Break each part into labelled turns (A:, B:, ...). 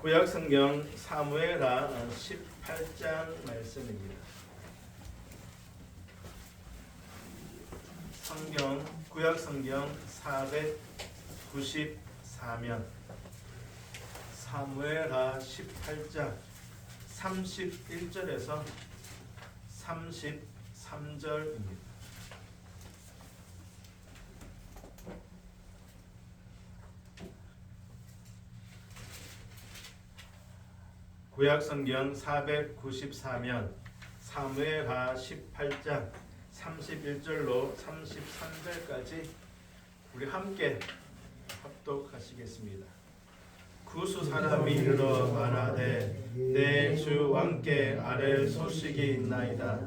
A: 구약성경 사무엘하 18장 말씀입니다. 구약성경 494면 사무엘하 18장 31절에서 33절입니다. 구약성경 494면 사무엘하 18장 31절로 33절까지 우리 함께 합독하시겠습니다. 구수 사람이 이르러 말하되 내 주 왕께 아랠 소식이 있나이다.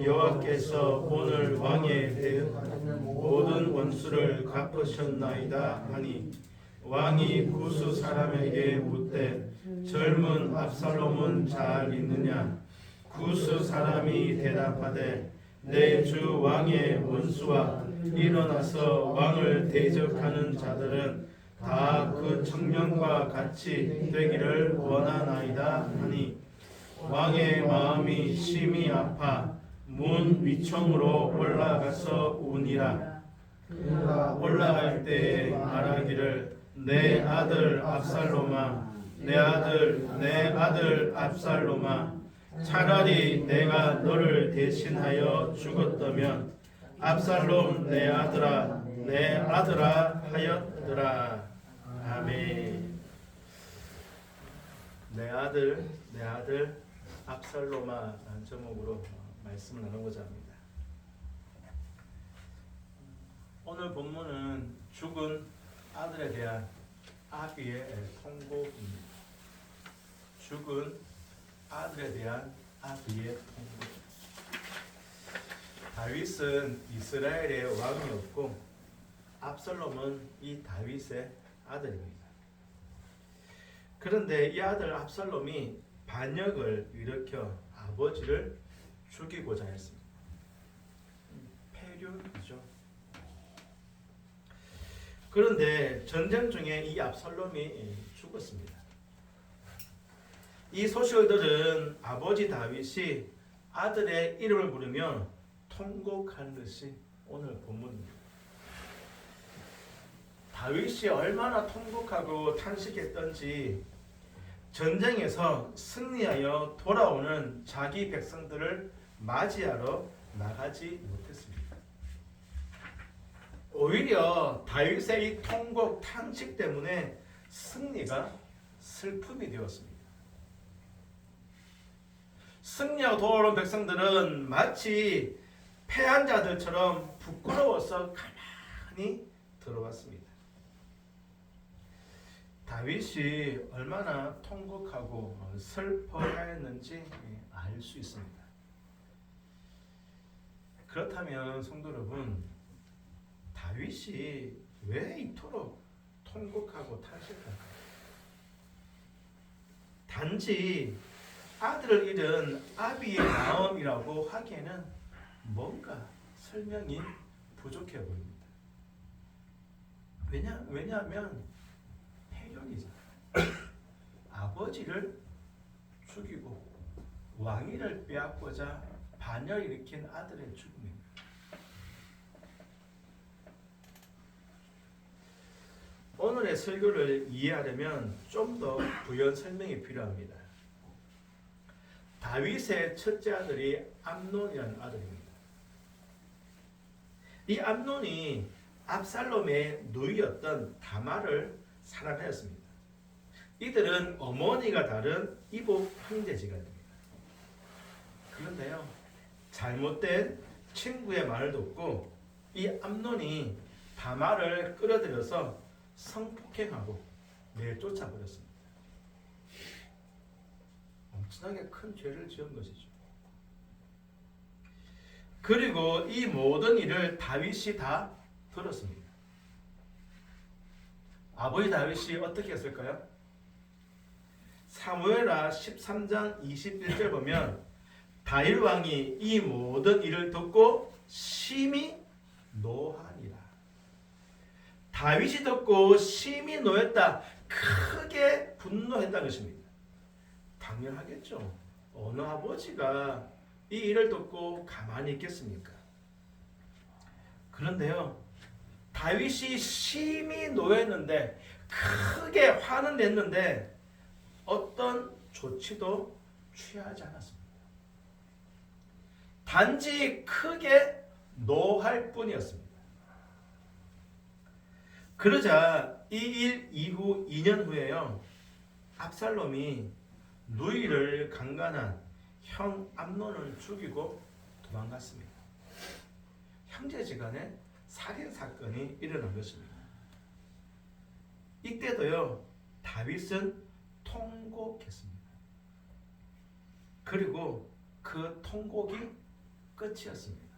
A: 여호와께서 오늘 왕에 대하는 모든 원수를 갚으셨나이다 하니 왕이 구수 사람에게 묻되 젊은 압살롬은 잘 있느냐? 구수 사람이 대답하되 내 주 왕의 원수와 일어나서 왕을 대적하는 자들은 다 그 청년과 같이 되기를 원하나이다 하니 왕의 마음이 심히 아파 문 위층으로 올라가서 우니라. 올라갈 때에 말하기를 내 아들 압살롬아, 내 아들 압살롬아, 차라리 내가 너를 대신하여 죽었다면 압살롬 내 아들아 하였더라. 아멘. 내 아들 압살롬아 라는 제목으로 말씀을 나누고자 합니다. 오늘 본문은 죽은 아들에 대한 아비의 통곡입니다. 죽은 아들에 대한 아비의 통곡. 다윗은 이스라엘의 왕이었고 압살롬은 이 다윗의 아들입니다. 그런데 이 아들 압살롬이 반역을 일으켜 아버지를 죽이고자 했습니다. 폐륜이죠. 그런데 전쟁 중에 이 압살롬이 죽었습니다. 이 소식을 들은 아버지 다윗이 아들의 이름을 부르며 통곡한 것이 오늘 본문입니다. 다윗이 얼마나 통곡하고 탄식했던지 전쟁에서 승리하여 돌아오는 자기 백성들을 맞이하러 나가지 못했습니다. 오히려 다윗의 이 통곡 탄식 때문에 승리가 슬픔이 되었습니다. 승리하고 돌아오는 백성들은 마치 패한 자들처럼 부끄러워서 가만히 들어왔습니다. 다윗이 얼마나 통곡하고 슬퍼하였는지 알 수 있습니다. 그렇다면 성도 여러분, 다윗이 왜 이토록 통곡하고 탄식할까요? 단지 아들을 잃은 아비의 마음이라고 하기에는 뭔가 설명이 부족해 보입니다. 왜냐하면 폐륜이잖아요. 아버지를 죽이고 왕위를 빼앗고자 반역을 일으킨 아들의 죽음입니다. 오늘의 설교를 이해하려면 좀 더 부연 설명이 필요합니다. 다윗의 첫째 아들이 암논이라는 아들입니다. 이 암논이 압살롬의 누이였던 다말을 사랑하였습니다. 이들은 어머니가 다른 이복 형제지간입니다. 그런데요, 잘못된 친구의 말을 듣고 이 암논이 다말을 끌어들여서 성폭행하고 내쫓아버렸습니다. 엄청나게 큰 죄를 지은 것이죠. 그리고 이 모든 일을 다윗이 다 들었습니다. 아버지 다윗이 어떻게 했을까요? 사무엘하 13장 21절 보면 다윗 왕이 이 모든 일을 듣고 심히 노하니라. 다윗이 듣고 심히 노했다. 크게 분노했다는 것입니다. 당연하겠죠. 어느 아버지가 이 일을 듣고 가만히 있겠습니까? 그런데요, 다윗이 심히 노했는데 크게 화는 냈는데 어떤 조치도 취하지 않았습니다. 단지 크게 노할 뿐이었습니다. 그러자 이 일 이후 2년 후에요, 압살롬이 누이를 강간한 형 암논을 죽이고 도망갔습니다. 형제지간에 살인 사건이 일어난 것입니다. 이때도요, 다윗은 통곡했습니다. 그리고 그 통곡이 끝이었습니다.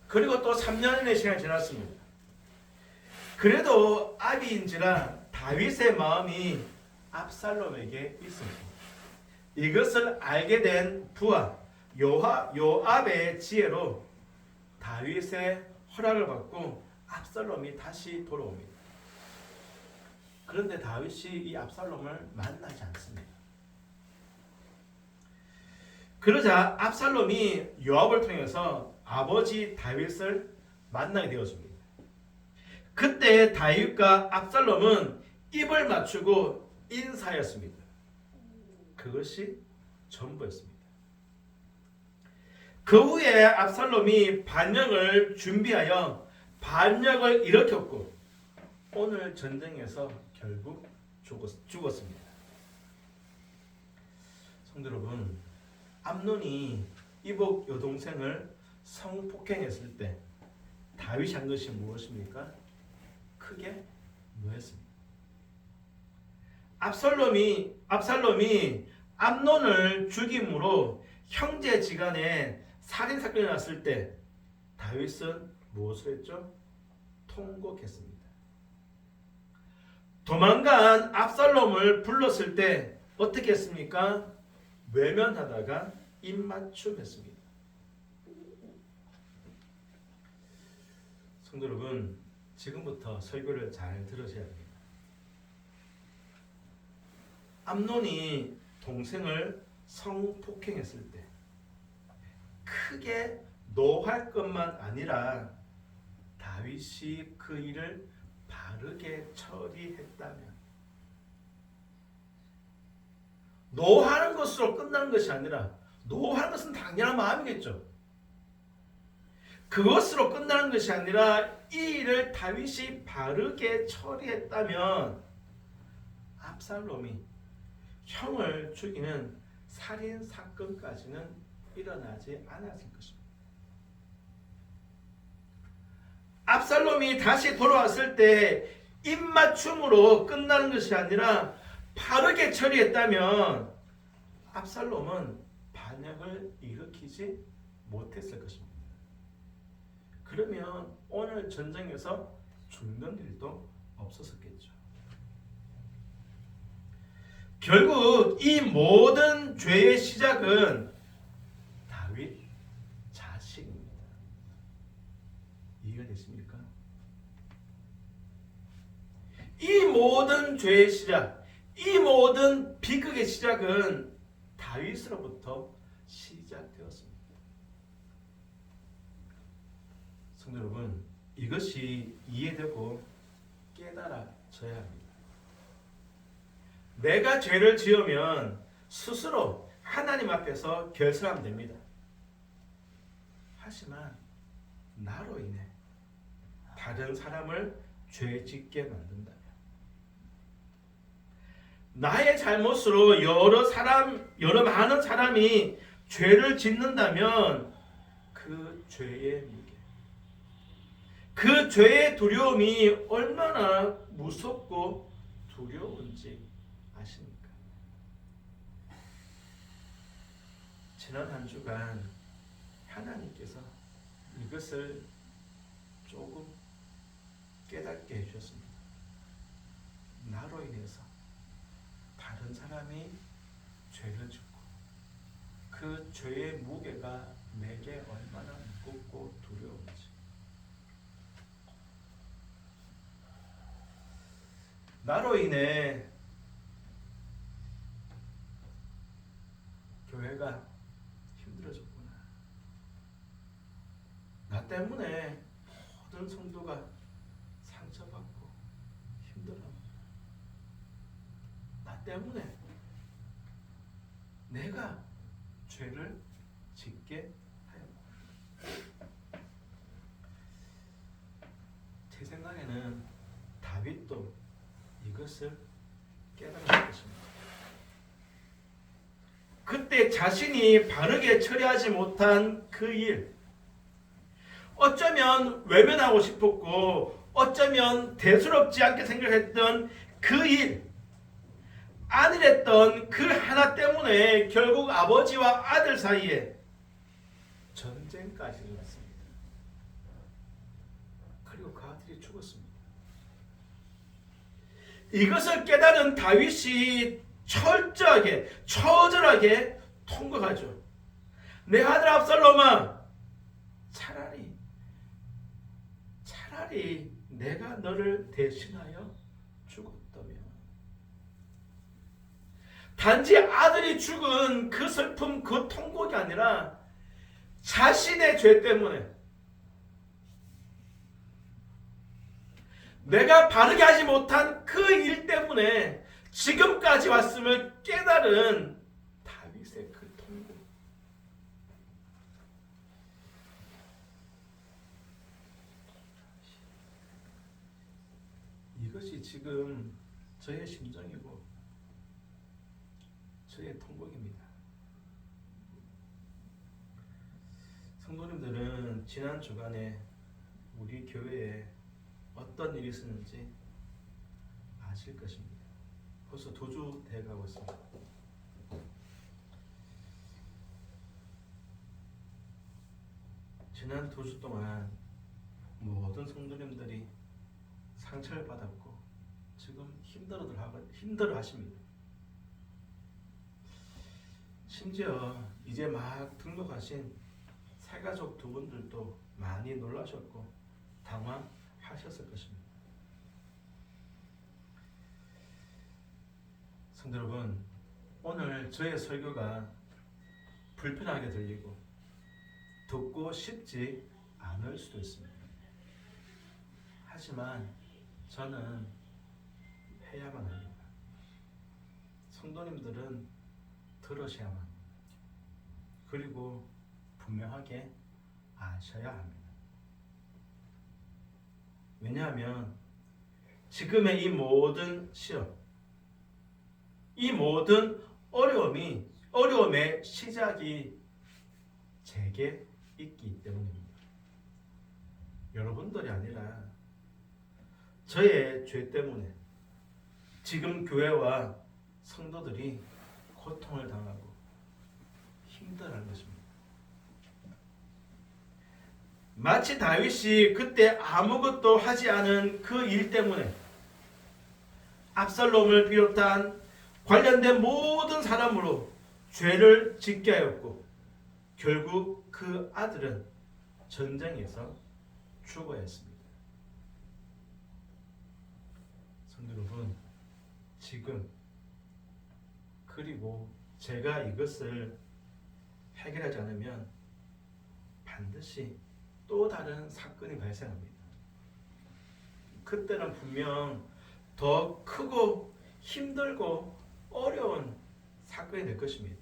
A: 그리고 또 3년의 시간이 지났습니다. 그래도 아비인지라 다윗의 마음이 압살롬에게 있습니다. 이것을 알게 된 부하 요압의 지혜로 다윗의 허락을 받고 압살롬이 다시 돌아옵니다. 그런데 다윗이 이 압살롬을 만나지 않습니다. 그러자 압살롬이 요압을 통해서 아버지 다윗을 만나게 되었습니다. 그때 다윗과 압살롬은 입을 맞추고 인사했습니다. 그것이 전부였습니다. 그 후에 압살롬이 반역을 준비하여 반역을 일으켰고 오늘 전쟁에서 결국 죽었습니다. 성도 여러분, 암논이 이복 여동생을 성폭행했을 때 다윗이 한 것이 무엇입니까? 크게 노했습니다. 압살롬이 암논을 죽임으로 형제지간에 살인 사건이 났을 때 다윗은 무엇을 했죠? 통곡했습니다. 도망간 압살롬을 불렀을 때 어떻게 했습니까? 외면하다가 입맞춤했습니다. 성도 여러분, 지금부터 설교를 잘 들으셔야 합니다. 암논이 동생을 성폭행했을 때 크게 노할 것만 아니라 다윗이 그 일을 바르게 처리했다면, 노하는 것으로 끝나는 것이 아니라, 노하는 것은 당연한 마음이겠죠. 그것으로 끝나는 것이 아니라 이 일을 다윗이 바르게 처리했다면 압살롬이 형을 죽이는 살인 사건까지는 일어나지 않았을 것입니다. 압살롬이 다시 돌아왔을 때 입맞춤으로 끝나는 것이 아니라 바르게 처리했다면 압살롬은 반역을 일으키지 못했을 것입니다. 그러면 오늘 전쟁에서 죽는 일도 없었겠죠. 결국 이 모든 죄의 시작은 다윗 자신입니다. 이해가 되십니까? 이 모든 죄의 시작, 이 모든 비극의 시작은 다윗으로부터 시작되었습니다. 성도 여러분, 이것이 이해되고 깨달아져야 합니다. 내가 죄를 지으면 스스로 하나님 앞에서 결산하면 됩니다. 하지만 나로 인해 다른 사람을 죄짓게 만든다면, 나의 잘못으로 여러 많은 사람이 죄를 짓는다면 그 죄의 무게, 그 죄의 두려움이 얼마나 무섭고 두려운지 아십니까? 지난 한 주간 하나님께서 이것을 조금 깨닫게 해주셨습니다. 나로 인해서 다른 사람이 죄를 짓고 그 죄의 무게가 내게 얼마나 무겁고 두려운지. 나로 인해 교회가 힘들어졌구나. 나 때문에 모든 성도가 상처받고 힘들어. 나 때문에 내가 죄를 짓게 하였다. 제 생각에는 다윗도 이것을 깨달을 것입니다. 그때 자신이 바르게 처리하지 못한 그 일, 어쩌면 외면하고 싶었고 어쩌면 대수롭지 않게 생각했던 그 일, 안일했던 그 하나 때문에 결국 아버지와 아들 사이에 전쟁까지 일어났습니다. 그리고 그 아들이 죽었습니다. 이것을 깨달은 다윗이 철저하게 처절하게 통곡하죠. 내 아들 압살롬아, 차라리 내가 너를 대신하여 죽었다면. 단지 아들이 죽은 그 슬픔, 그 통곡이 아니라 자신의 죄 때문에, 내가 바르게 하지 못한 그 일 때문에 지금까지 왔음을 깨달은 다윗의 그 통곡. 이것이 지금 저의 심정이고 저의 통곡입니다. 성도님들은 지난 주간에 우리 교회에 어떤 일이 있었는지 아실 것입니다. 벌써 2주 돼가고 있습니다. 지난 2주 동안 모든 성도님들이 상처를 받았고 지금 힘들어 하십니다. 심지어 이제 막 등록하신 새가족 2분들도 많이 놀라셨고 당황하셨을 것입니다. 성도 여러분, 오늘 저의 설교가 불편하게 들리고 듣고 싶지 않을 수도 있습니다. 하지만 저는 해야만 합니다. 성도님들은 들으셔야만 합니다. 그리고 분명하게 아셔야 합니다. 왜냐하면 지금의 이 모든 시험, 이 모든 어려움의 시작이 제게 있기 때문입니다. 여러분들이 아니라 저의 죄 때문에 지금 교회와 성도들이 고통을 당하고 힘들어하는 것입니다. 마치 다윗이 그때 아무것도 하지 않은 그 일 때문에 압살롬을 비롯한 관련된 모든 사람으로 죄를 짓게 하였고 결국 그 아들은 전쟁에서 죽어야 했습니다. 성도 여러분, 지금 그리고 제가 이것을 해결하지 않으면 반드시 또 다른 사건이 발생합니다. 그때는 분명 더 크고 힘들고 어려운 사건이 될 것입니다.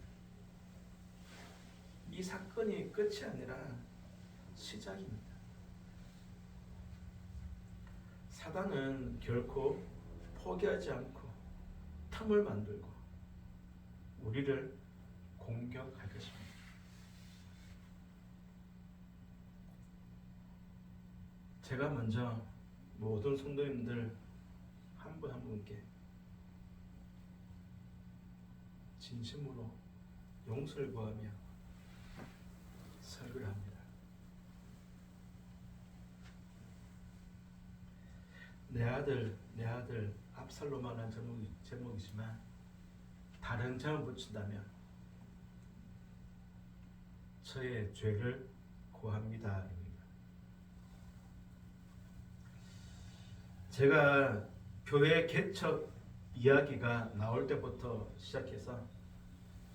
A: 이 사건이 끝이 아니라 시작입니다. 사단은 결코 포기하지 않고 틈을 만들고 우리를 공격할 것입니다. 제가 먼저 모든 성도님들 한 분 한 분께 진심으로 용서를 구하며 설교를 합니다. 내 아들 압살롬이라는 제목이지만 다른 점을 붙인다면 저의 죄를 고합니다. 제가 교회 개척 이야기가 나올 때부터 시작해서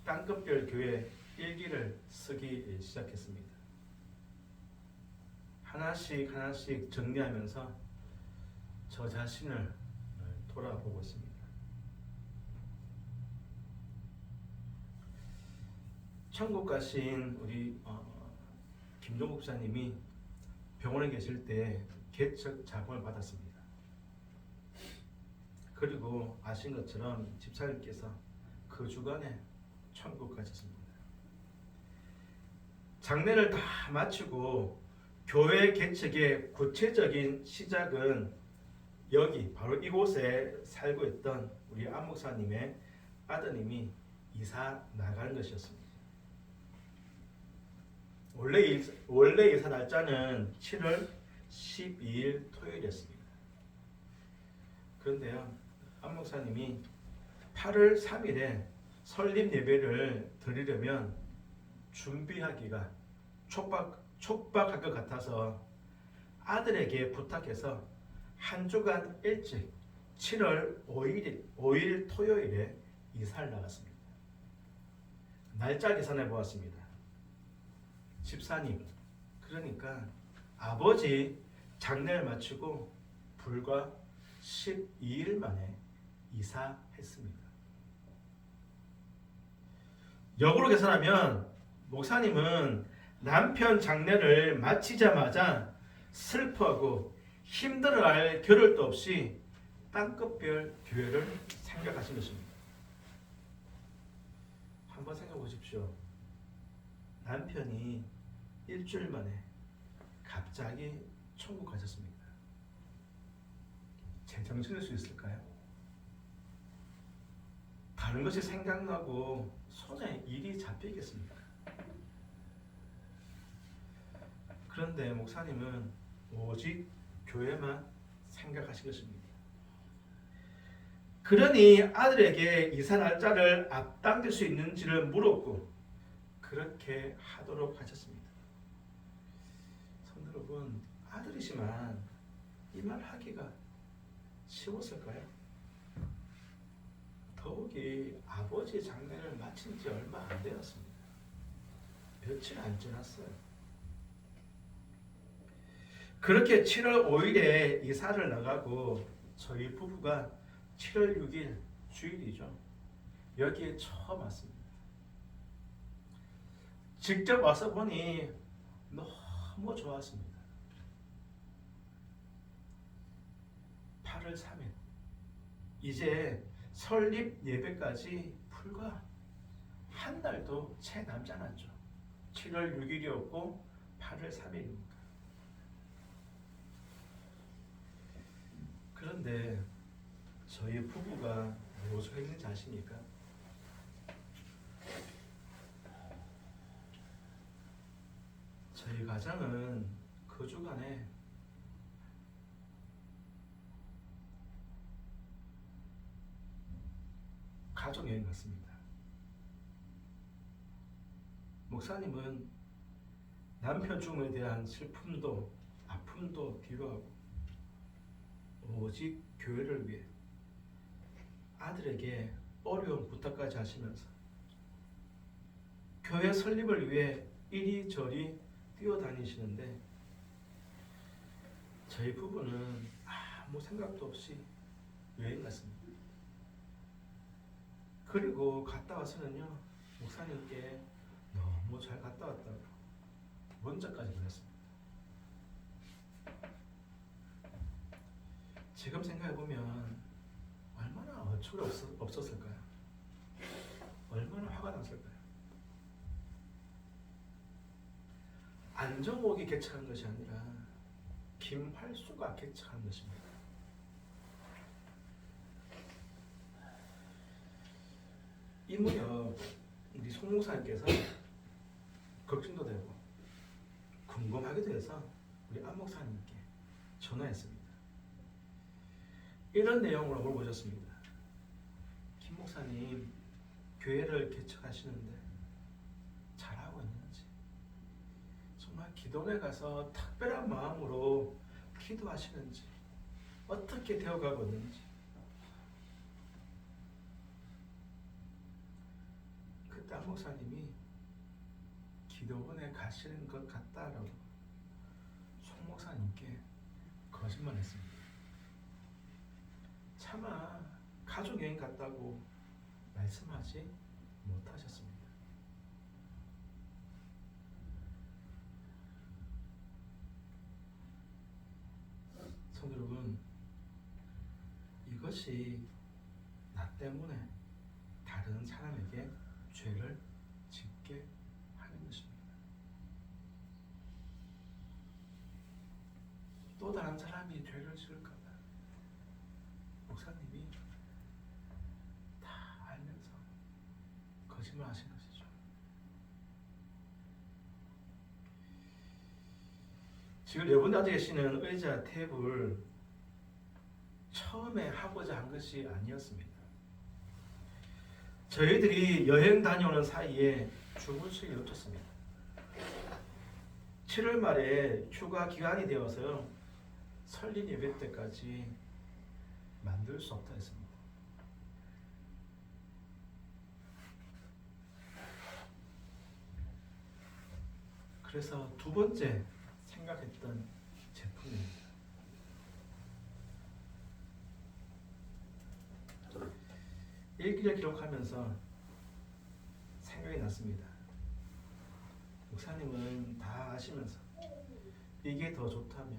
A: 땅끝별 교회 일기를 쓰기 시작했습니다. 하나씩 하나씩 정리하면서 저 자신을 돌아보고 있습니다. 천국 가신 우리 김종국 목사님이 병원에 계실 때 개척 자금을 받았습니다. 그리고 아신 것처럼 집사님께서 그 주간에 천국 가셨습니다. 장례를 다 마치고 교회 개척의 구체적인 시작은 여기 바로 이곳에 살고 있던 우리 안 목사님의 아드님이 이사 나가는 것이었습니다. 원래 이사 날짜는 7월 12일 토요일이었습니다. 그런데요, 안 목사님이 8월 3일에 설립 예배를 드리려면 준비하기가 촉박할 것 같아서 아들에게 부탁해서 한 주간 일찍 7월 5일 토요일에 이사를 나갔습니다. 날짜 계산해 보았습니다. 집사님, 그러니까 아버지 장례를 마치고 불과 12일 만에 이사했습니다. 역으로 계산하면 목사님은 남편 장례를 마치자마자 슬퍼하고 힘들어할 겨를도 없이 땅끝별 교회를 생각하신 것입니다. 한번 생각해 보십시오. 남편이 일주일 만에 갑자기 천국 가셨습니다. 제정신일 수 있을까요? 다른 것이 생각나고 손에 일이 잡히겠습니까? 그런데 목사님은 오직 교회만 생각하신 것입니다. 그러니 아들에게 이사 날짜를 앞당길 수 있는지를 물었고 그렇게 하도록 하셨습니다. 성도 여러분, 아들이지만 이 말 하기가 쉬웠을까요? 더욱이 아버지 장례를 마친 지 얼마 안 되었습니다. 며칠 안 지났어요. 그렇게 7월 5일에 이사를 나가고 저희 부부가 7월 6일 주일이죠. 여기에 처음 왔습니다. 직접 와서 보니 너무 좋았습니다. 8월 3일 이제 설립 예배까지 불과 한 달도 채 남지 않았죠. 7월 6일이었고 8월 3일입니다. 그런데 저희 부부가 무엇을 했는지 아십니까? 저희 가장은 그 주간에 가족여행 갔습니다. 목사님은 남편 죽음에 대한 슬픔도 아픔도 뒤로하고 오직 교회를 위해 아들에게 어려운 부탁까지 하시면서 교회 설립을 위해 이리저리 뛰어다니시는데 저희 부부는 아무 생각도 없이 여행 갔습니다. 그리고 갔다 와서는요, 목사님께 너무 잘 갔다 왔다고 문자까지 보냈습니다. 지금 생각해보면 얼마나 어처구니 없었을까요? 얼마나 화가 났을까요? 안정옥이 개척한 것이 아니라 김활수가 개척한 것입니다. 이 무렵 우리 송 목사님께서 걱정도 되고 궁금하기도 해서 우리 안 목사님께 전화했습니다. 이런 내용으로 물어보셨습니다. 김 목사님, 교회를 개척하시는데 잘하고 있는지, 정말 기도원에 가서 특별한 마음으로 기도하시는지, 어떻게 되어가고 있는지 그때 한 목사님이 기도원에 가시는 것 같다라고 송 목사님께 거짓말했습니다. 차마 가족 여행 갔다고 말씀하지 못하셨습니다. 성도 여러분, 이것이 나 때문에 다른 사람에게 죄를 짓게 하는 것입니다. 또 다른 사람이 죄를 지을까봐 목사님이 다 알면서 거짓말하신 것이죠. 지금 여러분 앉아 계시는 의자, 테이블 처음에 하고자 한 것이 아니었습니다. 저희들이 여행 다녀오는 사이에 주문식을 놓쳤습니다. 7월 말에 휴가 기간이 되어서 설린 예배 때까지 만들 수 없다 했습니다. 그래서 두 번째 생각했던 제품입니다. 일기를 기록하면서 생각이 났습니다. 목사님은 다 아시면서 이게 더 좋다며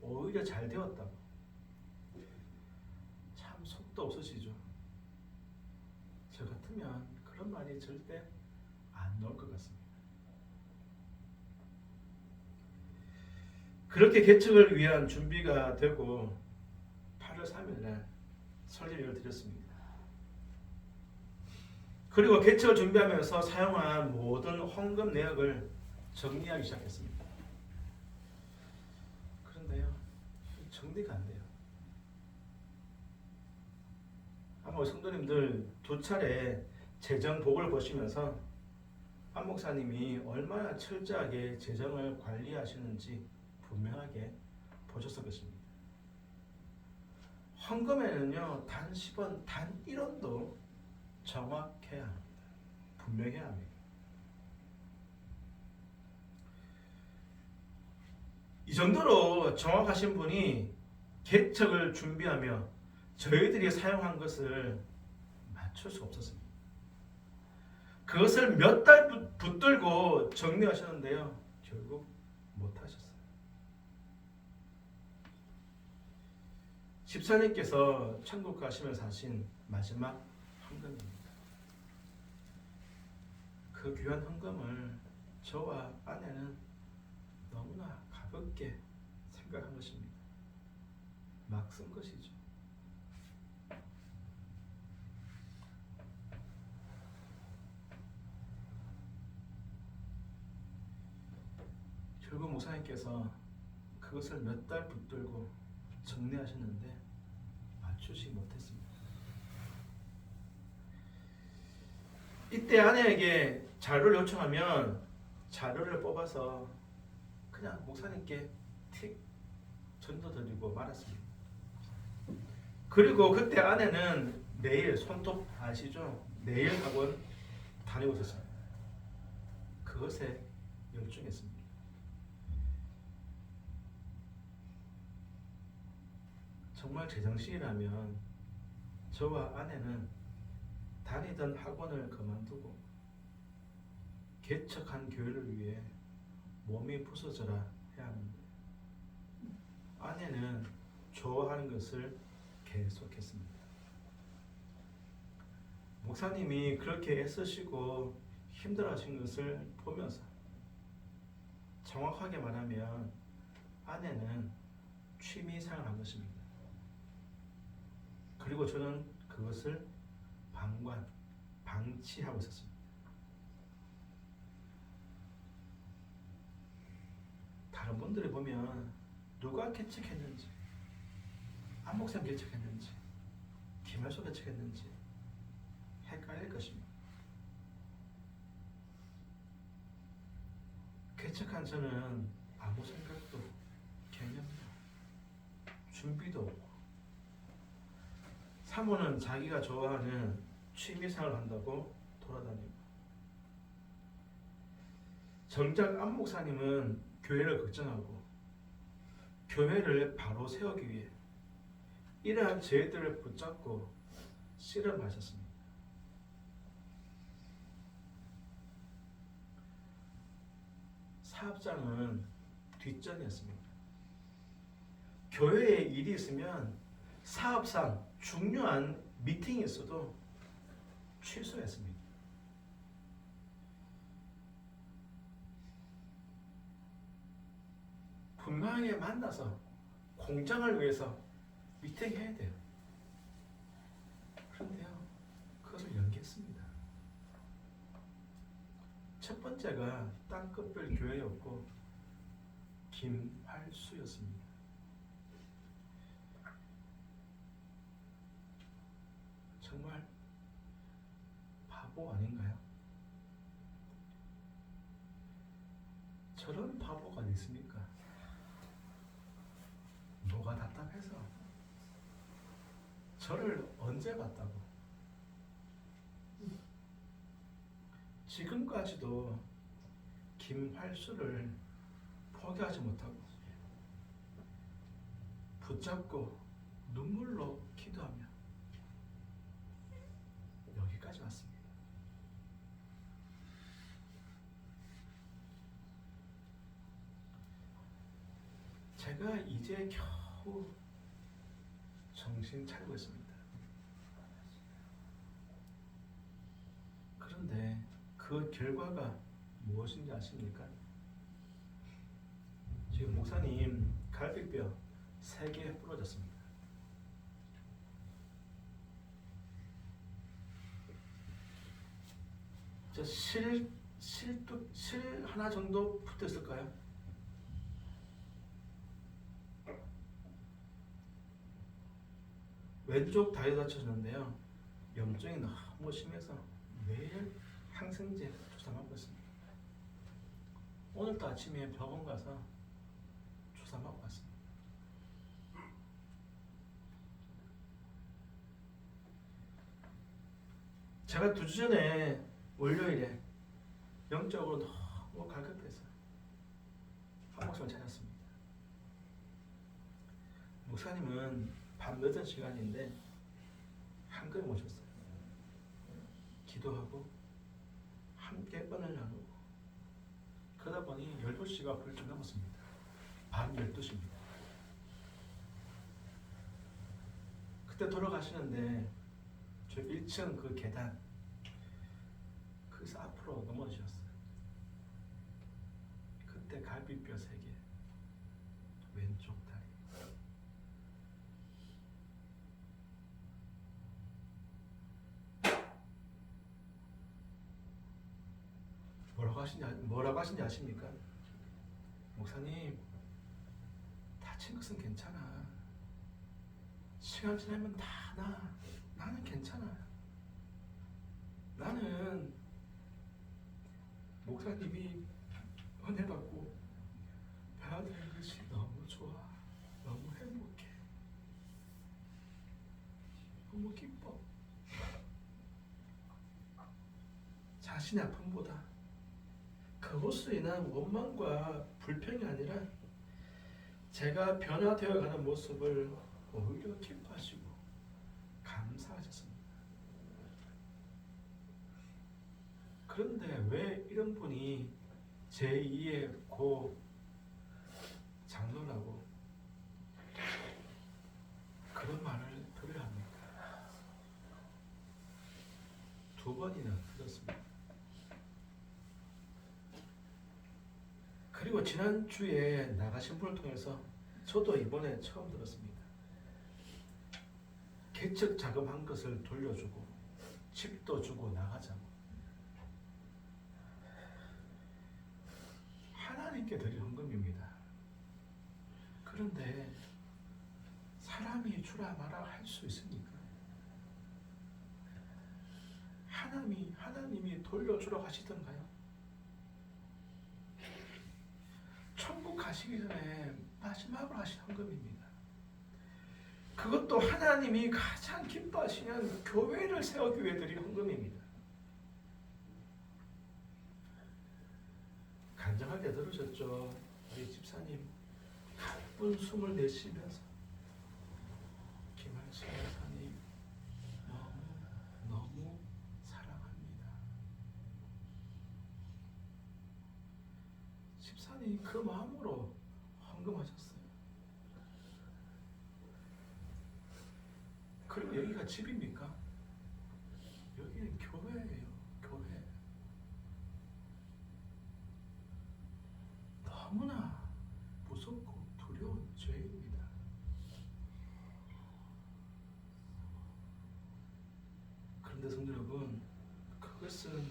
A: 오히려 잘 되었다고 참 속도 없으시죠. 저 같으면 그런 말이 절대 안 나올 것 같습니다. 그렇게 개척을 위한 준비가 되고 8월 3일 날 설립을 드렸습니다. 그리고 개척을 준비하면서 사용한 모든 헌금 내역을 정리하기 시작했습니다. 그런데요, 정리가 안 돼요. 아마 우리 성도님들 두 차례 재정복을 보시면서 한 목사님이 얼마나 철저하게 재정을 관리하시는지 분명하게 보셨을 것입니다. 헌금에는요, 단 10원, 단 1원도 정확해야 합니다. 분명해야 합니다. 이 정도로 정확하신 분이 개척을 준비하며 저희들이 사용한 것을 맞출 수 없었습니다. 그것을 몇 달 붙들고 정리하셨는데요, 결국 못하셨어요. 집사님께서 천국 가시면서 하신 마지막 헌금입니다. 그 귀한 헌금을 저와 아내는 너무나 가볍게 생각한 것입니다. 막 쓴 것이죠. 결국 목사님께서 그것을 몇 달 붙들고 정리하셨는데 맞추지 못했습니다. 이때 아내에게 자료를 요청하면 자료를 뽑아서 그냥 목사님께 틱 전도드리고 말았습니다. 그리고 그때 아내는 매일 손톱 아시죠? 네일 학원 다니고 있었습니다. 그것에 열중했습니다. 정말 제정신이라면 저와 아내는 다니던 학원을 그만두고 개척한 교회를 위해 몸이 부서져라 해야 합니다. 아내는 좋아하는 것을 계속했습니다. 목사님이 그렇게 애쓰시고 힘들어하신 것을 보면서 정확하게 말하면 아내는 취미생활을 한 것입니다. 그리고 저는 그것을 방치하고 있었습니다. 다른 분들이 보면 누가 개척했는지, 안 목사님 개척했는지, 김할수 개척했는지 헷갈릴 것입니다. 개척한 저는 아무 생각도 개념도 준비도 없고 사모는 자기가 좋아하는 취미생활을 한다고 돌아다니고 정작 안 목사님은 교회를 걱정하고 교회를 바로 세우기 위해 이러한 죄들을 붙잡고 씨름하셨습니다. 사업장은 뒷전이었습니다. 교회에 일이 있으면 사업상 중요한 미팅이 있어도 취소했습니다. 분명하게 만나서 공장을 위해서 미팅해야 돼요. 그런데요, 그것을 연기했습니다. 첫 번째가 땅끝별 교회였고 김활수였습니다. 정말 바보 아닌가요? 저런 바보가 어디 있습니까? 뭐가 답답해서 저를 언제 봤다고? 지금까지도 김활수를 포기하지 못하고 붙잡고 눈물로 기도하며 여기까지 왔습니다. 제가 이제 겨우 정신 차리고 있습니다. 그런데 그 결과가 무엇인지 아십니까? 지금 목사님 갈비뼈 3개 부러졌습니다. 저 실 하나 정도 붙었을까요? 왼쪽 다리도 다쳤는데요. 염증이 너무 심해서 매일 항생제 주사 맞고 있습니다. 오늘도 아침에 병원 가서 주사 맞고 왔습니다. 제가 2주 전에 월요일에 영적으로 너무 갈급해서 한 목사님을 찾았습니다. 목사님은 밤 늦은 시간인데 한글에 모셨어요. 기도하고 함께 은을 나누고 그러다 보니 12시가 훌쩍 넘었습니다. 밤 12시입니다. 그때 돌아가시는데 저 1층 그 계단 거기서 앞으로 넘어지셨어요. 그때 갈비뼈 3개, 왼쪽 다리. 뭐라고 하신지 아십니까? 목사님, 다친 것은 괜찮아. 시간 지나면 다 나. 나는 괜찮아. 나는 목사님이 은혜 받고 배워드린 것이 너무 좋아. 너무 행복해. 너무 기뻐. 자신의 아픔보다 그것으로 인한 원망과 불평이 아니라 제가 변화되어 가는 모습을 오히려 기뻐하시고 감사하셨습니다. 그런데 왜 이런 분이 제2의 고 장로라고 그런 말을 들어야 합니까? 2번이나 들었습니다. 그리고 지난주에 나가신 분을 통해서 저도 이번에 처음 들었습니다. 개척 자금한 것을 돌려주고 집도 주고 나가자고. 하나님께 드릴 헌금입니다. 그런데 사람이 주라 마라 할 수 있습니까? 하나님이 돌려주라고 하시던가요? 천국 가시기 전에 마지막으로 하신 헌금입니다. 그것도 하나님이 가장 기뻐하시는 교회를 세우기 위해 드린 헌금입니다. 간절하게 들으셨죠? 우리 집사님 가쁜 숨을 내쉬면서 김한수 목사님 너무 사랑합니다. 집사님 그 마음으로 헌금하셨어요. 그리고 여기가 집입니까? 여기는 교회예요. 교회. 너무나 무섭고 두려운 죄입니다. 그런데 성도 여러분, 그것은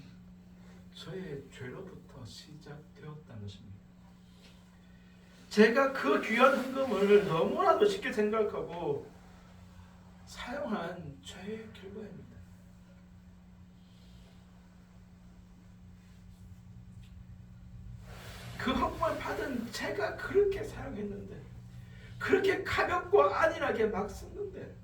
A: 저의 죄로부터 시작되었다는 것입니다. 제가 그 귀한 헌금을 너무나도 쉽게 생각하고 사용한 죄의 결과입니다. 그 헌금을 받은 제가 그렇게 사용했는데, 그렇게 가볍고 안일하게 막 썼는데,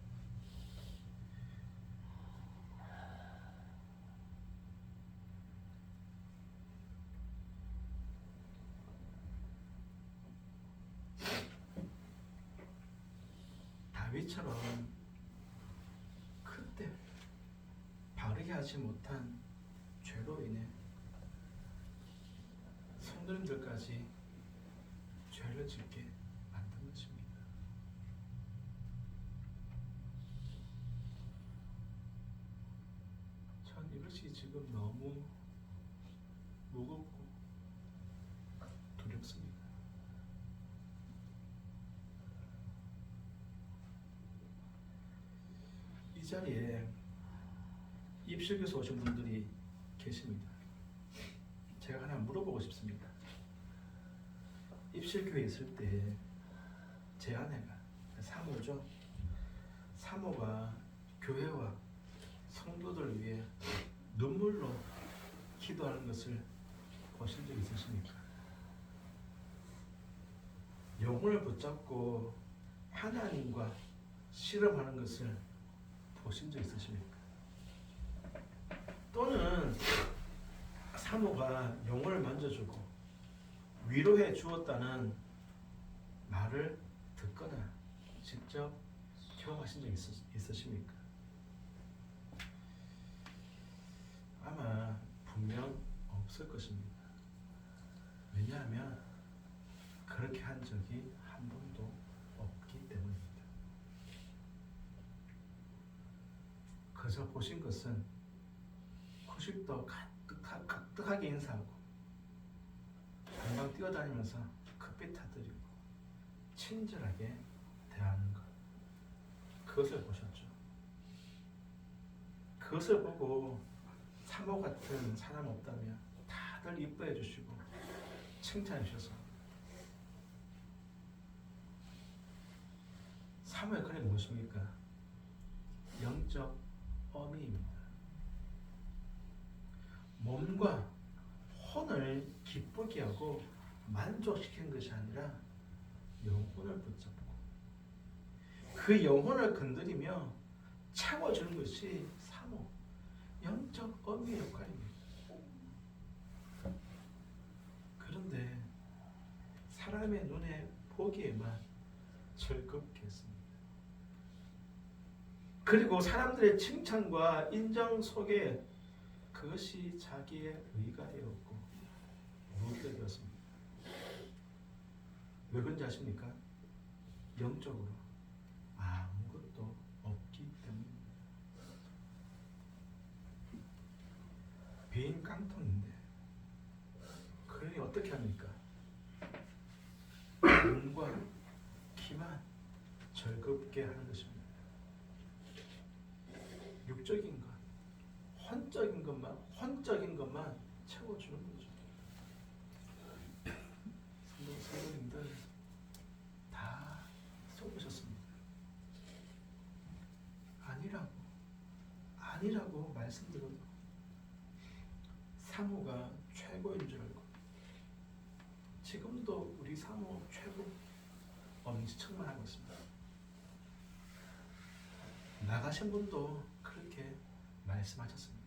A: 다윗처럼 그때 바르게 하지 못한 죄로 인해 성도님들까지 죄를 짓게 만든 것입니다. 전 이것이 지금 너무 무겁고 두렵습니다. 이 자리에 입실교에서 오신 분들이 계십니다. 제가 하나 물어보고 싶습니다. 입실교회에 있을 때 제 아내가 사모죠. 사모가 교회와 성도들을 위해 눈물로 기도하는 것을 보신 적 있으십니까? 영혼을 붙잡고 하나님과 씨름하는 것을 보신 적 있으십니까? 또는 사모가 영혼을 만져주고 위로해 주었다는 말을 듣거나 직접 경험하신 적 있으십니까? 아마 분명 없을 것입니다. 왜냐하면 그렇게 한 적이 한 번도 없기 때문입니다. 그저 보신 것은 90도 가득하게 인사하고 방방 뛰어다니면서 급히 타드리고 친절하게 대하는 것, 그것을 보셨죠. 그것을 보고 사모 같은 사람 없다면 다들 이뻐해 주시고 칭찬해 주셔서 사모의 근원이 무엇입니까? 영적 어미입니다. 몸과 혼을 기쁘게 하고 만족시키는 것이 아니라 영혼을 붙잡고 그 영혼을 건드리며 채워주는 것이 사모, 영적 어미의 역할입니다. 그런데 사람의 눈에 보기에만 즐겁게 했습니다. 그리고 사람들의 칭찬과 인정 속에 그것이 자기의 의가 되었고 무기가 되었습니다. 왜 그런지 아십니까? 영적으로 아무것도 없기 때문입니다. 빈 깡통인데 그러니 어떻게 합니까? 눈과 귀만 즐겁게 하는 것입니다. 육적인 것, 혼적인 것만 채워주는 거죠. 성도님들 다 속으셨습니다. 아니라고 말씀드려도 사모가 최고인 줄 알고 지금도 우리 사모 최고 엄지척만 하고 있습니다. 나가신 분도 그렇게 말씀하셨습니다.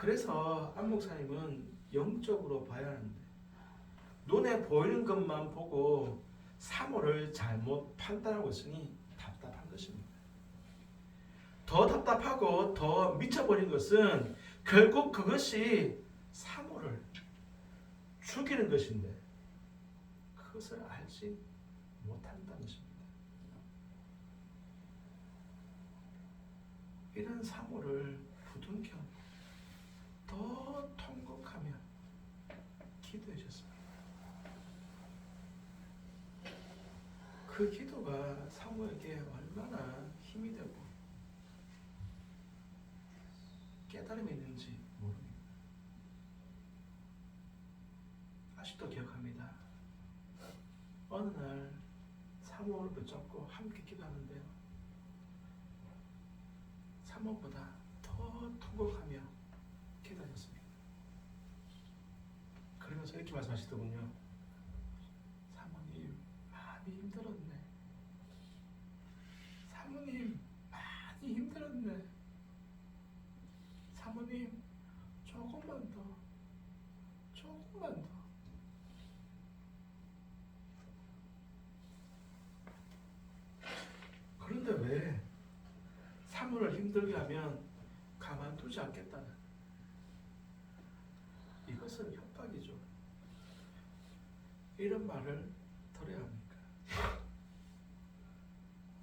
A: 그래서 안 목사님은 영적으로 봐야 하는데 눈에 보이는 것만 보고 사물을 잘못 판단하고 있으니 답답한 것입니다. 더 답답하고 더 미쳐버린 것은 결국 그것이 사물을 죽이는 것인데 그것을 알지 못한다는 것입니다. 이런 사물을 부둥켜 더 통곡하며 기도해 주셨습니다. 그 기도가 사무에게 얼마나 힘이 되고 깨달음이 있는지 모릅니다. 아직도 기억합니다. 어느 날 사무를 붙잡고 함께 기도하는데요. 사무보다 더 통곡하며 기도하셨습니다. 그러면서 이렇게 말씀하시더군요. 사모님 많이 힘들었네. 사모님 많이 힘들었네. 사모님 조금만 더, 조금만 더. 그런데 왜 사모를 힘들게 하면 가만두지 않겠다는 이것은 협박이죠. 이런 말을 들어야 합니까?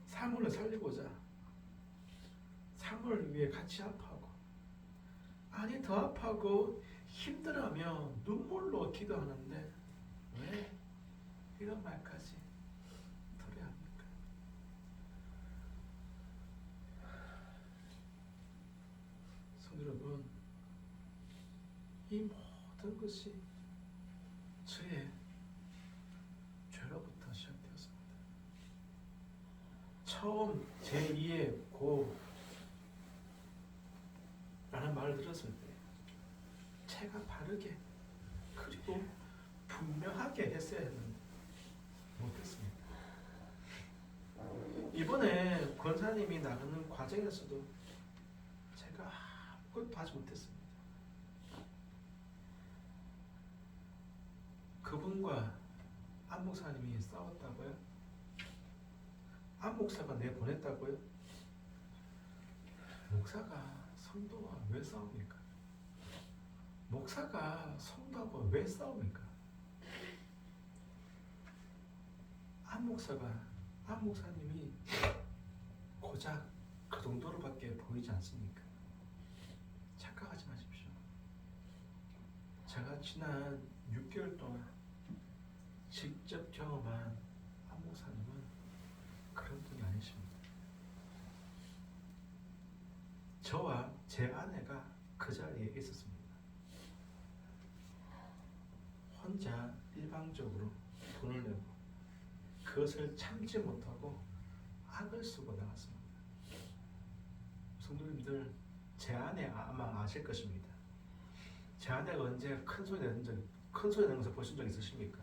A: 사모를 살리고자 사모를 위해 같이 아파하고 아니 더 아파하고 힘들어하며 눈물로 기도하는데 왜 이런 말까지 들어야 합니까? 성도 여러분, 이 모든 것이 저의 죄로부터 시작되었습니다. 처음 제2의 고라는 말을 들었을 때 제가 바르게 그리고 분명하게 했어야 했는데 못했습니다. 이번에 권사님이 나가는 과정에서도 제가 아무것도 하지 못했습니다. 그분과 안 목사님이 싸웠다고요? 안 목사가 내보냈다고요? 목사가 성도와 왜 싸웁니까? 목사가 성도하고 왜 싸웁니까? 안 목사님이 고작 그 정도로밖에 보이지 않습니까? 착각하지 마십시오. 제가 지난 6개월 동안 직접 경험한 안 목사님은 그런 분이 아니십니다. 저와 제 아내가 그 자리에 있었습니다. 혼자 일방적으로 돈을 내고 그것을 참지 못하고 악을 쓰고 나갔습니다. 성도님들, 제 아내 아마 아실 것입니다. 제 아내가 언제 큰 소리 내는 것을 보신 적 있으십니까?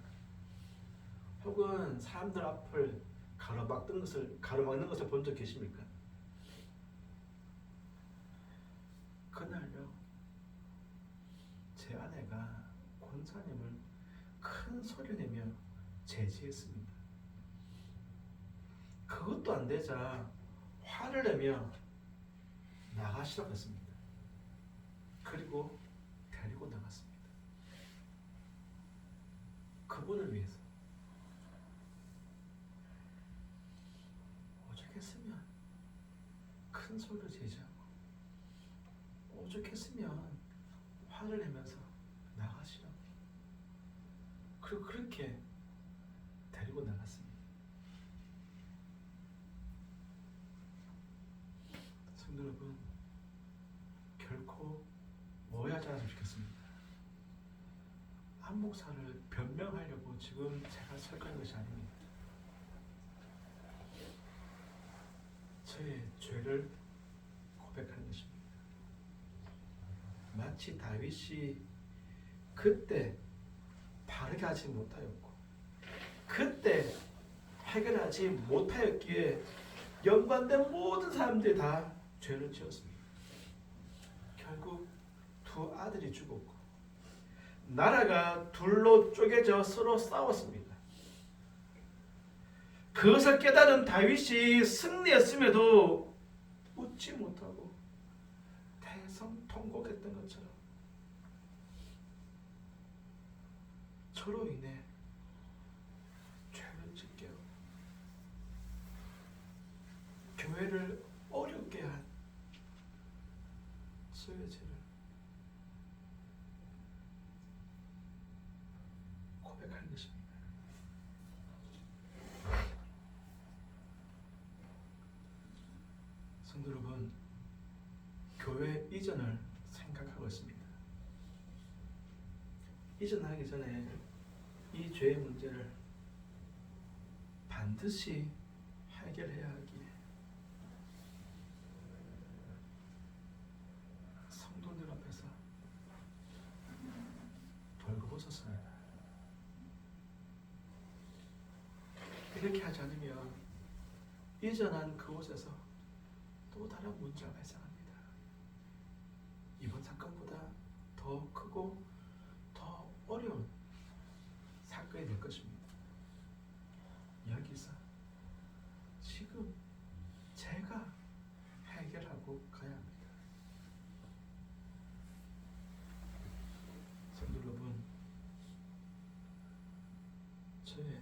A: 혹은 사람들 앞을 가로막는 것을 본 적 계십니까? 그날요, 제 아내가 권사님을 큰 소리 내며 제지했습니다. 그것도 안 되자 화를 내며 나가시라고 했습니다. 그리고 데리고 나갔습니다. 그분을 위해서. 오죽했으면 큰 소리로 제지하고 오죽했으면 화를 내면서 나가시라고. 그리고 그렇게 데리고 나갔습니다. 성도 여러분, 결코 오해하지 않았으면 좋겠습니다. 한 목사를 변명하려고 지금 제가 설교하는 것이 아닙니다. 저의 죄를 고백하는 것입니다. 마치 다윗이 그때 바르게 하지 못하였고 그때 해결하지 못하였기에 연관된 모든 사람들이 다 죄를 지었습니다. 결국 두 두 아들이 죽었고 나라가 둘로 쪼개져 서로 싸웠습니다. 그것을 깨달은 다윗이 승리했음에도 웃지 못하고 대성통곡했던 것처럼 저로 인해 죄를 짓게 하고 교회를 어렵게 한 저의 죄를 고백하는 것입니다. 성도 여러분, 교회 이전을 생각하고 있습니다. 이전하기 전에 이 죄의 문제를 반드시 해결해야 하기에 성도들 앞에서 벌거벗었습니다. 이렇게 하지 않으면 이전한 그곳에서 또 다른 문제가 발생합니다. 이번 사건보다 더 크고 더 어려운 사건이 될 것입니다. 여기서 지금 제가 해결하고 가야 합니다. 성도 여러분, 저의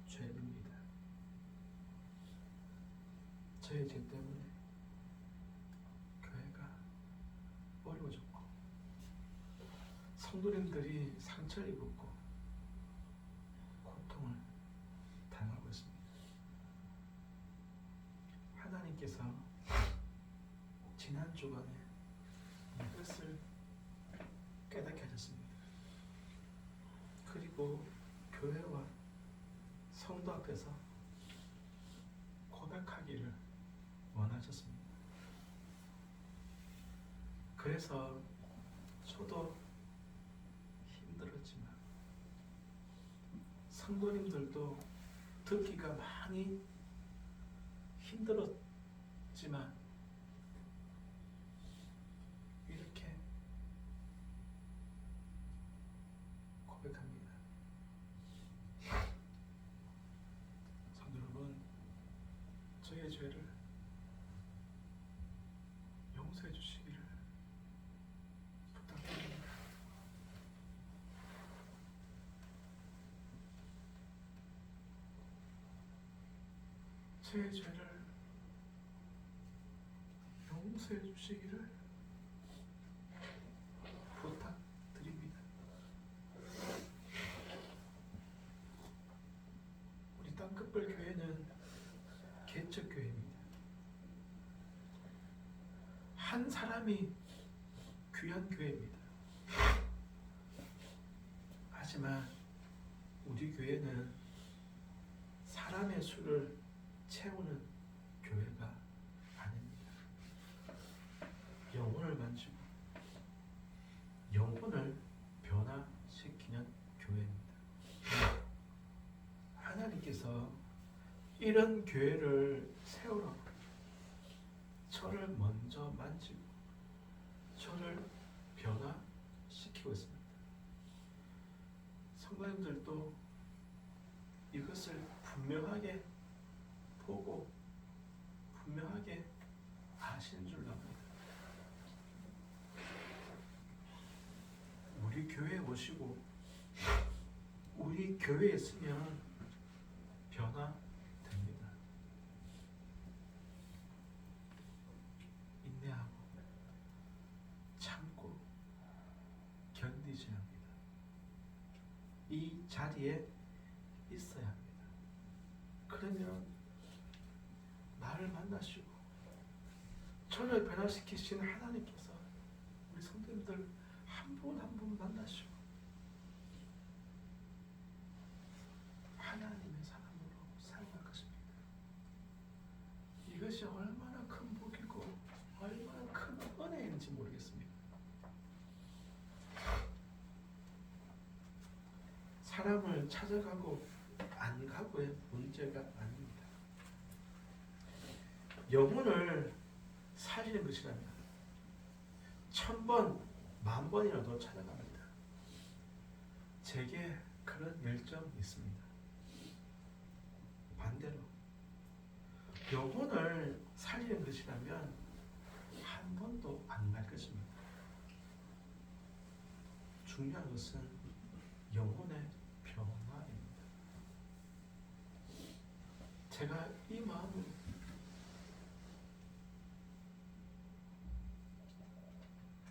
A: 죄입니다. 저의 죄 때문에 교회가 어려워졌고 성도님들이 상처를 입었고 고통을 당하고 있습니다. 하나님께서 지난 주간에 이것을 깨닫게 하셨습니다. 그리고 교회와 성도 앞에서 고백하기를 원하셨습니다. 그래서 저도 힘들었지만 성도님들도 듣기가 많이 힘들었지만 이렇게 고백합니다. 성도 여러분, 저의 죄를 용서해 주시기를 부탁드립니다. 저의 죄를 용서해 주시기를 부탁드립니다. 우리 땅끝불 교회는 개척교회입니다. 한 사람이 귀한 교회입니다. 하지만 우리 교회는 사람의 수를 채우는 교회가 아닙니다. 영혼을 만지고 영혼을 변화시키는 교회입니다. 하나님께서 이런 교회를 세우라고 저를 먼저 만지고 저를 변화시키고 있습니다. 성도님들도 이것을 분명하게 보고 분명하게 아시는 줄 압니다. 우리 교회에 오시고 우리 교회에 있으면 변화됩니다. 인내하고 참고 견디셔야 합니다. 이 자리에 있어야 합니다. 그러면 나를 만나시고 저를 변화시키신 하나님께서 우리 성도님들 한 분 한 분 만나시고 하나님의 사람으로 사용할 것입니다. 이것이 얼마나 큰 복이고 얼마나 큰 은혜인지 모르겠습니다. 사람을 찾아가고 안 가고의 문제가 아닙니다. 영혼을 살리는 것이라면 1000번 10,000번이라도 찾아갑니다. 제게 그런 열정이 있습니다. 반대로 영혼을 살리는 것이라면 한 번도 안 갈 것입니다. 중요한 것은 영혼의 평화입니다. 제가 이 마음으로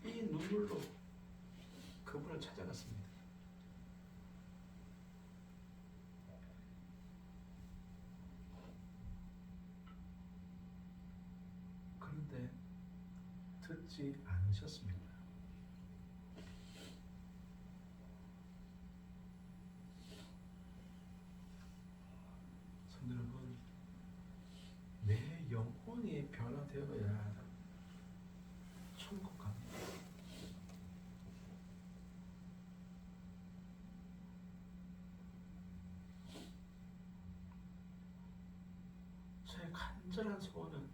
A: 이 눈물로 그분을 찾아갔습니다. 그런데 듣지 않으셨습니다. 성도 여러분, 내 영혼이 변화되어야 천국 갑니다. 제 간절한 소원은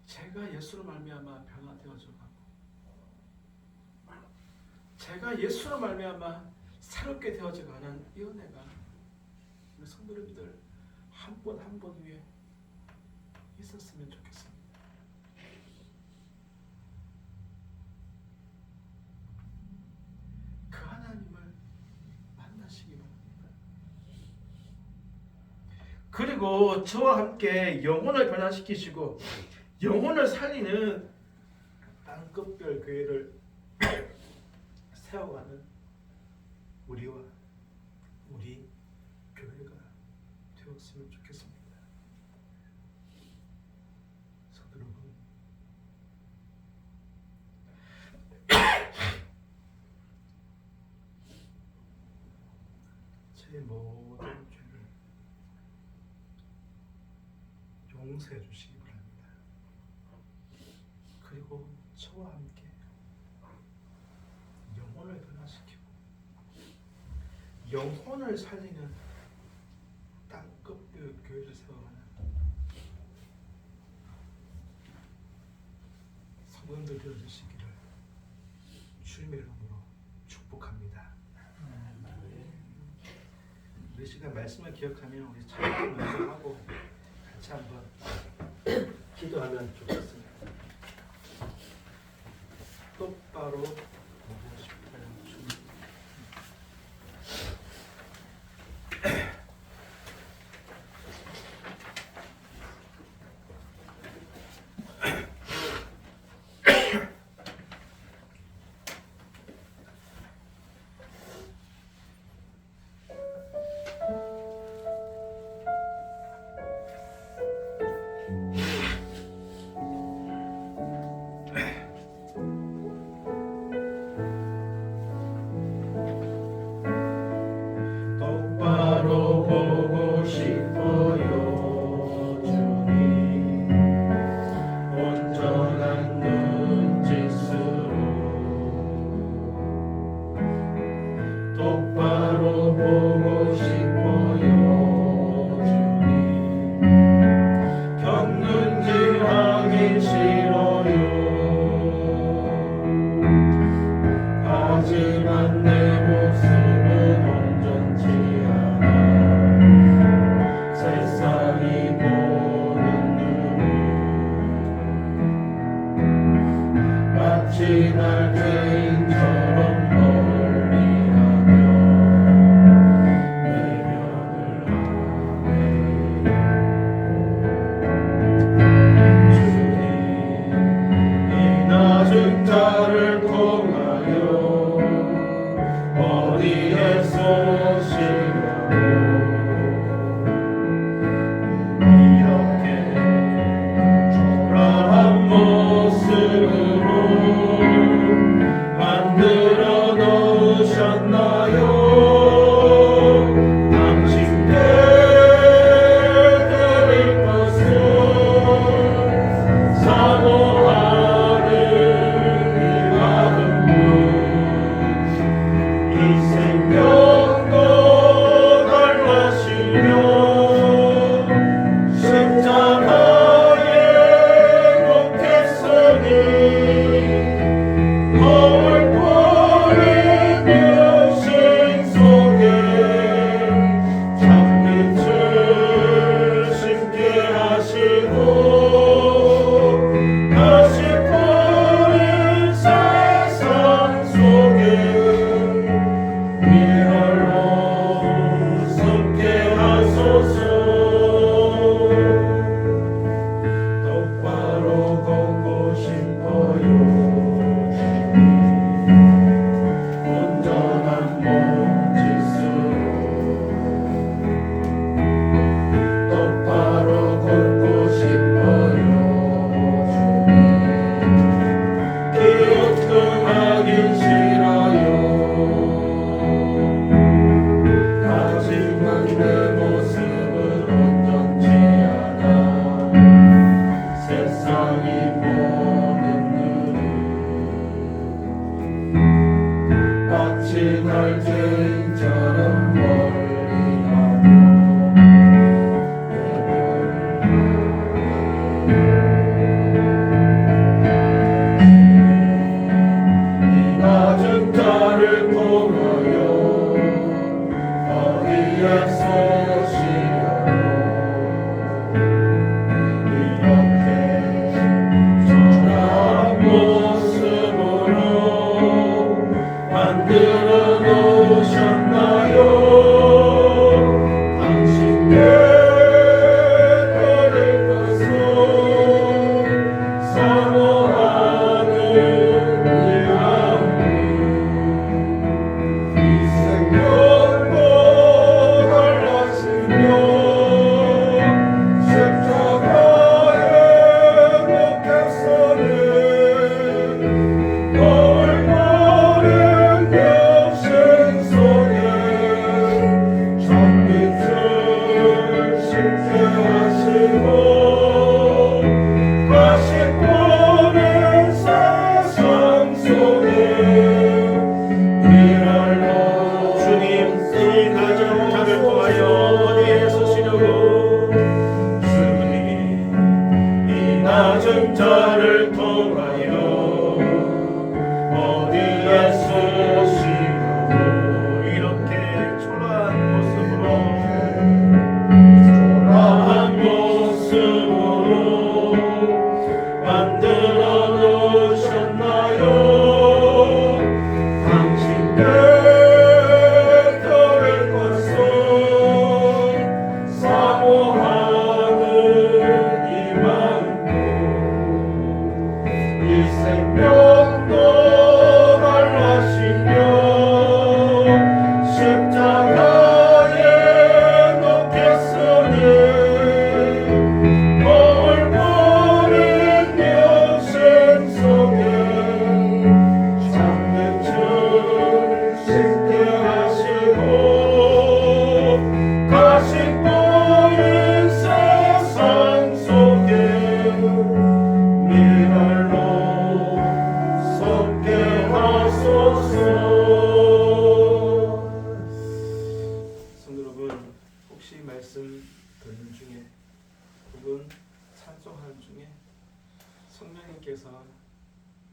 A: 제가 예수로 말미암아 변화되어져 가고 제가 예수로 말미암아 새롭게 되어져 가는 이 은혜가 우리 성도님들 한 분 한 분 위에 있었으면 좋겠습니다. 그 하나님을 만나시기 바랍니다. 그리고 저와 함께 영혼을 변화시키시고 영혼을 살리는 땅끝별 교회를 세워가는 우리와 우리 교회가 되었으면 좋겠습니다. 성도 여러분, 제 모든 죄를 용서해 주시기 바랍니다. 그리고 저와 함께 영혼을 변화시키고 영혼을 살리는 땅끝 교회를 세워가는 성도님들 되어주시기를 주님의 이름으로 축복합니다. 우리 시간 말씀을 기억하며 우리 찬양을 먼저 하고 같이 한번 기도하면 좋겠습니다. 똑바로 보고 싶어요. 주님.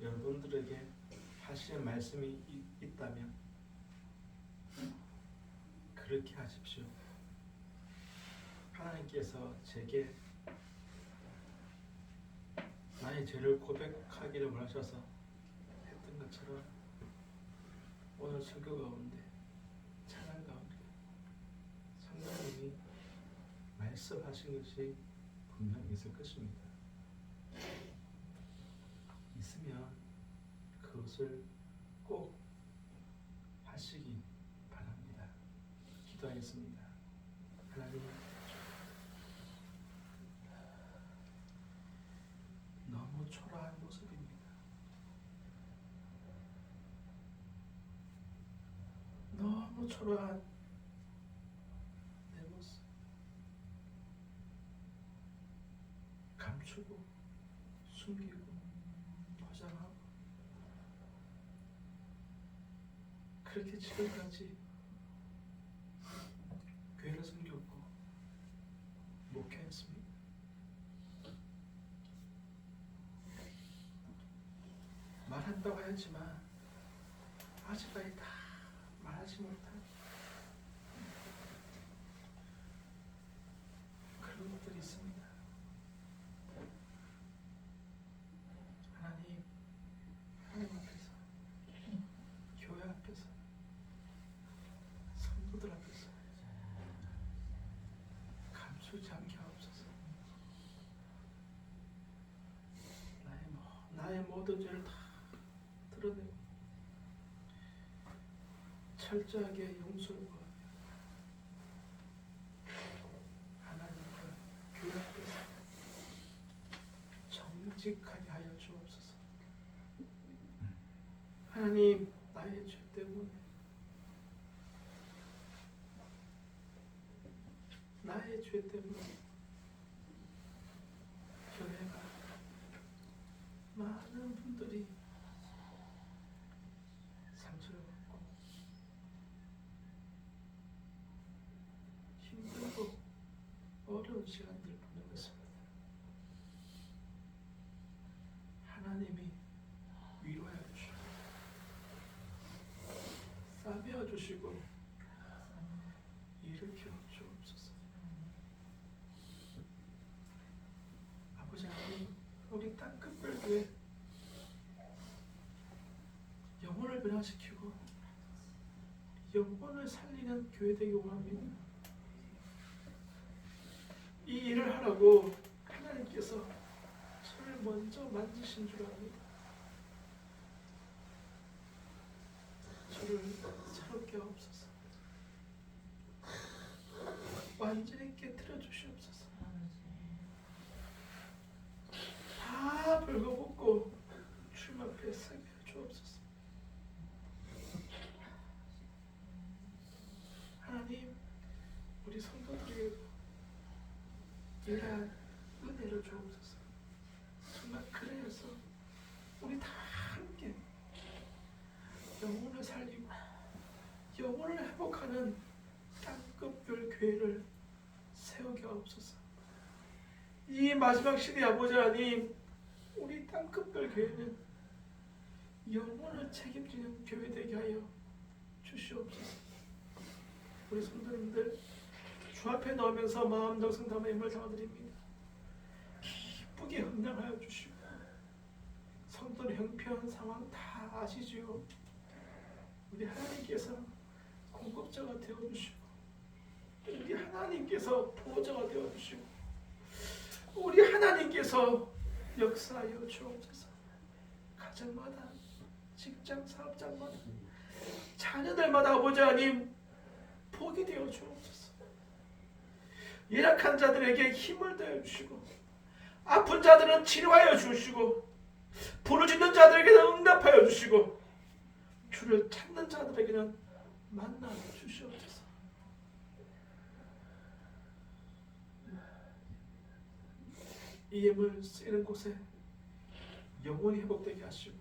A: 여러분들에게 하시는 말씀이 있다면 그렇게 하십시오. 하나님께서 제게 나의 죄를 고백하기를 원하셔서 했던 것처럼 오늘 설교 가운데 찬양 가운데 성령님이 말씀하신 것이 분명히 있을 것입니다. 있으면 그것을 꼭 하시기 바랍니다. 기도하겠습니다. 하나님, 너무 초라한 모습입니다. 너무 초라한 내 모습, 감추고 숨기고 포장하고 그렇게 지금까지 교회를 섬겼고 목회했습니다. 말한다고 하지만 아직까지 다 말하지 못한 그런 것들이 있습니다. 하나님, 하나님 앞에서, 교회 앞에서, 성도들 앞에서 감추지 않게 하옵소서. 나의 모든 죄를 다 드러내고 철저하게 용서를 구하며 하나님과 교회 앞에서 정직하게 하여 주옵소서. 하나님, 나의 죄 때문에 교회가 많은 분들이 상처를 받고 힘들고 어려운 시간들을 보내고 있습니다. 하나님이 위로해 주시고 싸매어 주시고 일으켜 부활시키고 영혼을 살리는 교회 되기 원합니다. 이 일을 하라고 하나님께서 저를 먼저 만지신 줄 압니다. 저를 새롭게 하옵소서. 완전히 깨뜨려 주시옵소서. 다 벌거벗고 주님 앞에 서게 주옵소서. 하나님, 우리 성도들에게 이러한 은혜를 주옵소서. 정말 그래서 우리 다 함께 영혼을 살리고 영혼을 회복하는 땅끝별 교회를 세우게 하옵소서. 이 마지막 시대 아버지 하나님, 우리 땅끝별 교회는 영혼을 책임지는 교회 되게 하여 주시옵소서. 우리 성도님들 주 앞에 나오면서 마음 정성 담아 힘을 담아드립니다. 기쁘게 헌장하여 주시고 성도의 형편 상황 다 아시지요. 우리 하나님께서 공급자가 되어주시고 우리 하나님께서 보호자가 되어주시고 우리 하나님께서 역사하여 주옵소서. 가정마다 직장 사업장마다 자녀들마다 아버지 하나님 복이 되어 주옵소서. 열악한 자들에게 힘을 더해 주시고 아픈 자들은 치료하여 주시고 부르짖는 자들에게는 응답하여 주시고 주를 찾는 자들에게는 만나 주시옵소서. 이 예물 쓰이는 곳에 영혼이 회복되게 하시고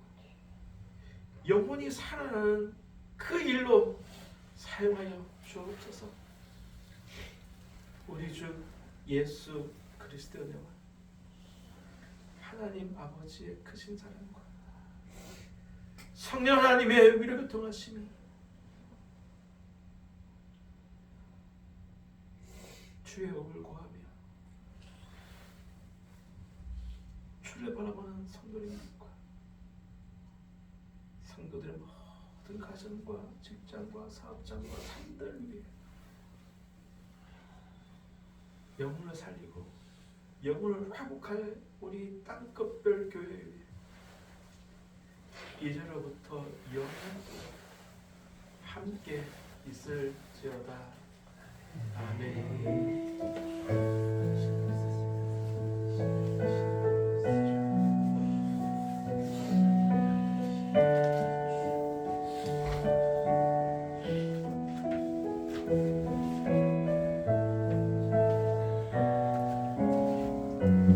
A: 영혼이 살아나는 그 일로 사용하여 주옵소서. 우리 주 예수 그리스도의 은혜와 하나님 아버지의 크신 사랑과 성령 하나님의 위로 교통하심이 주의 얼굴 고하며 주를 바라보는 성도님과 성도들의 모든 가정과 직장과 사업장과 삶들 위해 영혼을 살리고 영혼을 회복할 우리 땅끝별 교회 위해 이제로부터 영원토록 함께 있을지어다. 아멘.